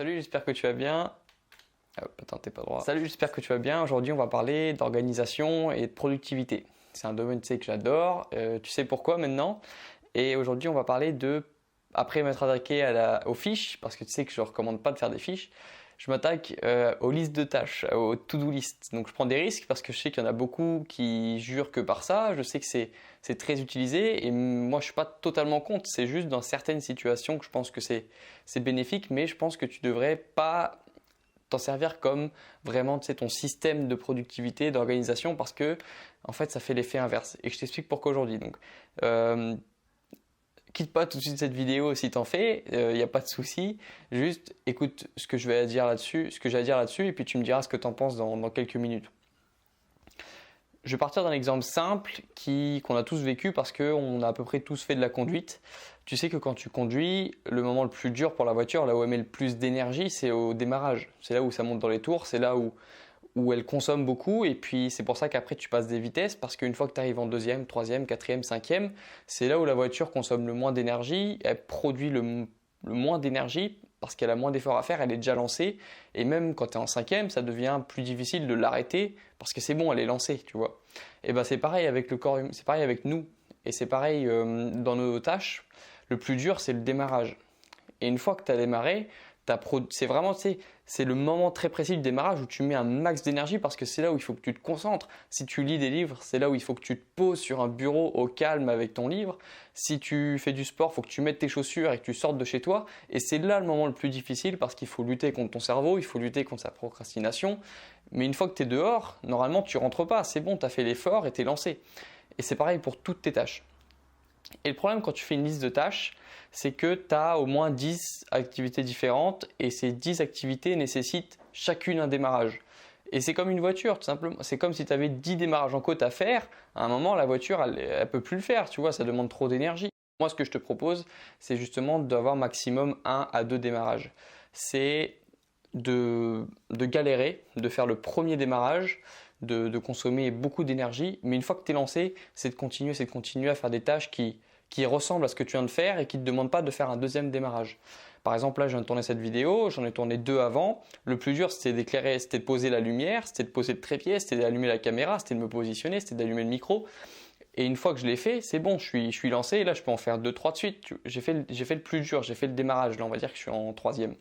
Salut, j'espère que tu vas bien. Hop, attends, t'es pas droit. Salut, j'espère que tu vas bien. Aujourd'hui, on va parler d'organisation et de productivité. C'est un domaine, tu sais, que j'adore. Tu sais pourquoi maintenant. Et aujourd'hui, on va parler de, après m'être attaqué aux fiches, parce que tu sais que je ne recommande pas de faire des fiches, je m'attaque aux listes de tâches, aux to-do list. Donc je prends des risques parce que je sais qu'il y en a beaucoup qui jurent que par ça. Je sais que c'est très utilisé et moi je suis pas totalement contre. C'est juste dans certaines situations que je pense que c'est bénéfique, mais je pense que tu devrais pas t'en servir comme vraiment, tu sais, ton système de productivité, d'organisation, parce que en fait ça fait l'effet inverse. Et je t'explique pourquoi aujourd'hui. Donc quitte pas tout de suite cette vidéo si t'en fais, il n'y a pas de souci. Juste écoute ce que j'ai à dire là-dessus, et puis tu me diras ce que t'en penses dans quelques minutes. Je vais partir d'un exemple simple qu'on a tous vécu parce qu'on a à peu près tous fait de la conduite. Tu sais que quand tu conduis, le moment le plus dur pour la voiture, là où elle met le plus d'énergie, c'est au démarrage. C'est là où ça monte dans les tours, c'est là où elle consomme beaucoup, et puis c'est pour ça qu'après tu passes des vitesses, parce qu'une fois que tu arrives en deuxième, troisième, quatrième, cinquième, c'est là où la voiture consomme le moins d'énergie, elle produit le moins d'énergie parce qu'elle a moins d'efforts à faire, elle est déjà lancée, et même quand tu es en cinquième, ça devient plus difficile de l'arrêter parce que c'est bon, elle est lancée, tu vois. Et ben c'est pareil avec le corps, c'est pareil avec nous, et c'est pareil dans nos tâches. Le plus dur, c'est le démarrage. Et une fois que tu as démarré, c'est vraiment, tu sais, c'est le moment très précis du démarrage où tu mets un max d'énergie parce que c'est là où il faut que tu te concentres. Si tu lis des livres, c'est là où il faut que tu te poses sur un bureau au calme avec ton livre. Si tu fais du sport, il faut que tu mettes tes chaussures et que tu sortes de chez toi. Et c'est là le moment le plus difficile parce qu'il faut lutter contre ton cerveau, il faut lutter contre sa procrastination. Mais une fois que tu es dehors, normalement tu rentres pas. C'est bon, tu as fait l'effort et tu es lancé. Et c'est pareil pour toutes tes tâches. Et le problème quand tu fais une liste de tâches, c'est que tu as au moins 10 activités différentes et ces 10 activités nécessitent chacune un démarrage. Et c'est comme une voiture, tout simplement. C'est comme si tu avais 10 démarrages en côte à faire. À un moment, la voiture, elle peut plus le faire, tu vois, ça demande trop d'énergie. Moi, ce que je te propose, c'est justement d'avoir maximum 1 à 2 démarrages. C'est de galérer, de faire le premier démarrage, de consommer beaucoup d'énergie, mais une fois que tu es lancé, c'est de continuer à faire des tâches qui ressemblent à ce que tu viens de faire et qui ne te demandent pas de faire un deuxième démarrage. Par exemple, là, je viens de tourner cette vidéo, j'en ai tourné 2 avant. Le plus dur, c'était d'éclairer, c'était de poser la lumière, c'était de poser le trépied, c'était d'allumer la caméra, c'était de me positionner, c'était d'allumer le micro. Et une fois que je l'ai fait, c'est bon, je suis lancé, et là, je peux en faire 2-3 de suite. J'ai fait le plus dur, j'ai fait le démarrage, là, on va dire que je suis en troisième.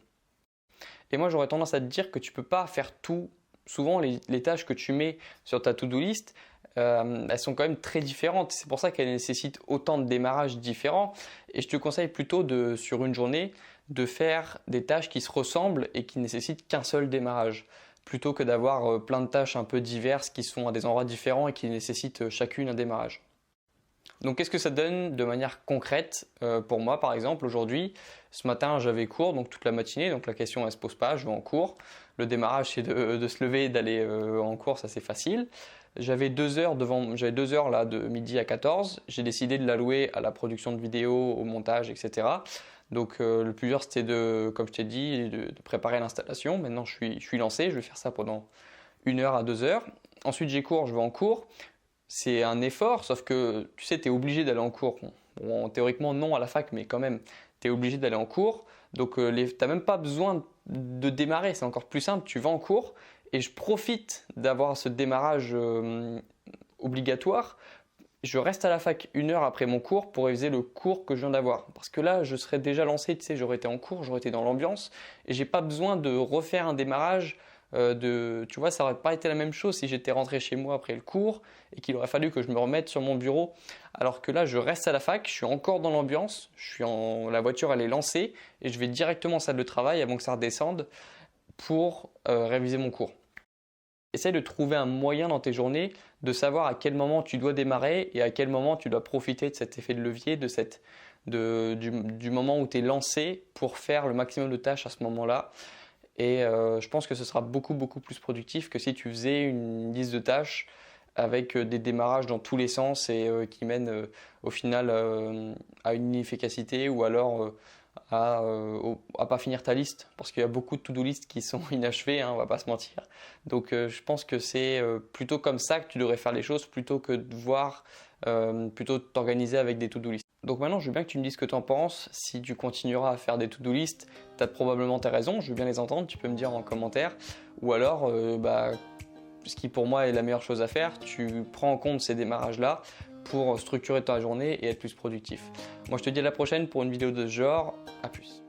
Et moi, j'aurais tendance à te dire que tu ne peux pas faire tout. Souvent, les tâches que tu mets sur ta to-do list, elles sont quand même très différentes. C'est pour ça qu'elles nécessitent autant de démarrages différents. Et je te conseille plutôt sur une journée, de faire des tâches qui se ressemblent et qui nécessitent qu'un seul démarrage, plutôt que d'avoir plein de tâches un peu diverses qui sont à des endroits différents et qui nécessitent chacune un démarrage. Donc qu'est-ce que ça donne de manière concrète pour moi par exemple aujourd'hui? Ce matin j'avais cours donc toute la matinée, donc la question elle se pose pas, je vais en cours. Le démarrage c'est de se lever et d'aller en cours, ça c'est facile. J'avais 2 heures là de midi à 14. J'ai décidé de l'allouer à la production de vidéos, au montage, etc. Donc le plus dur c'était comme je t'ai dit, de préparer l'installation. Maintenant je suis lancé, je vais faire ça pendant 1 heure à 2 heures. Ensuite j'ai cours, je vais en cours. C'est un effort, sauf que tu sais, tu es obligé d'aller en cours. Bon, théoriquement, non à la fac, mais quand même, tu es obligé d'aller en cours. Donc, tu n'as même pas besoin de démarrer, c'est encore plus simple. Tu vas en cours et je profite d'avoir ce démarrage obligatoire. Je reste à la fac 1 heure après mon cours pour réviser le cours que je viens d'avoir. Parce que là, je serais déjà lancé, tu sais, j'aurais été en cours, j'aurais été dans l'ambiance et j'ai pas besoin de refaire un démarrage. Tu vois, ça aurait pas été la même chose si j'étais rentré chez moi après le cours et qu'il aurait fallu que je me remette sur mon bureau. Alors que là, je reste à la fac, je suis encore dans l'ambiance, la voiture elle est lancée et je vais directement en salle de travail avant que ça redescende pour réviser mon cours. Essaye de trouver un moyen dans tes journées de savoir à quel moment tu dois démarrer et à quel moment tu dois profiter de cet effet de levier, du moment où tu es lancé pour faire le maximum de tâches à ce moment-là. Et je pense que ce sera beaucoup plus productif que si tu faisais une liste de tâches avec des démarrages dans tous les sens et qui mènent au final à une inefficacité ou alors à pas finir ta liste, parce qu'il y a beaucoup de to-do list qui sont inachevées, hein, on va pas se mentir. Donc je pense que c'est plutôt comme ça que tu devrais faire les choses plutôt que de t'organiser avec des to-do list. Donc maintenant, je veux bien que tu me dises ce que tu en penses. Si tu continueras à faire des to-do list, tu as probablement tes raisons, je veux bien les entendre, tu peux me dire en commentaire. Ou alors, ce qui pour moi est la meilleure chose à faire, tu prends en compte ces démarrages-là pour structurer ta journée et être plus productif. Moi, je te dis à la prochaine pour une vidéo de ce genre. À plus.